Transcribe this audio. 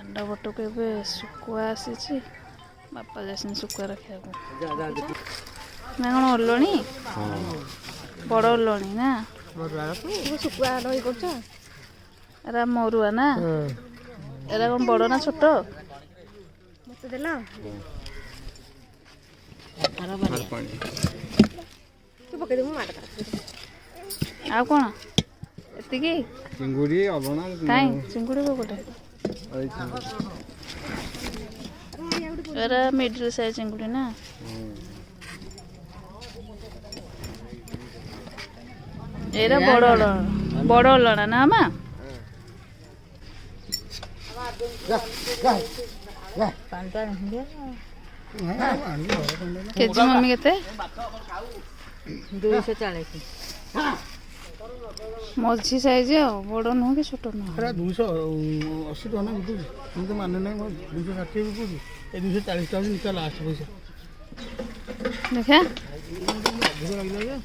ଦାଣ୍ଡ ପଟକୁ ଏବେ ଶୁଖୁଆ ଆସିଛି ବାପା ଯାଇଛନ୍ତି ଶୁଖୁଆ ରଖିବାକୁ ନା କ'ଣ ଓଲଣି ବଡ଼ ଓଲଣି ନା ଶୁଖୁଆ ଦହି କରୁଛ ଏରା ମରୁଆ ନା ଏରା କ'ଣ ବଡ଼ ନା ଛୋଟ ମତେ ଦେଲ ତୁ ପକେଇଦେବୁ ମାଡ଼ ଆଉ କ'ଣ ଏତିକି ଚିଙ୍ଗୁଡ଼ି ଅଲଣା କାଇଁ ଚିଙ୍ଗୁଡ଼ି ଗୋଟେ ଏରା ମିଡିଲ ସାଇଜ ଚିଙ୍ଗୁଡ଼ି ନା ଏରା ବଡ଼ ଅଲଣା ନା ମା କେଜି ମମ୍ମି କେତେ 240 ମଝି ସାଇଜ ଆଉ ବଡ଼ ନୁହଁ କି ଛୋଟ ନୁହଁ 280 ଟଙ୍କା ବିକୁଛି ମୁଁ ତ ମାନେ ନାହିଁ 260 ବିକୁଛି ଏ 240 ଟଙ୍କା ନିକା ଲାଷ୍ଟ ପଇସା ଦେଖା ଅଧିକ ଲାଗିଲା ଯେ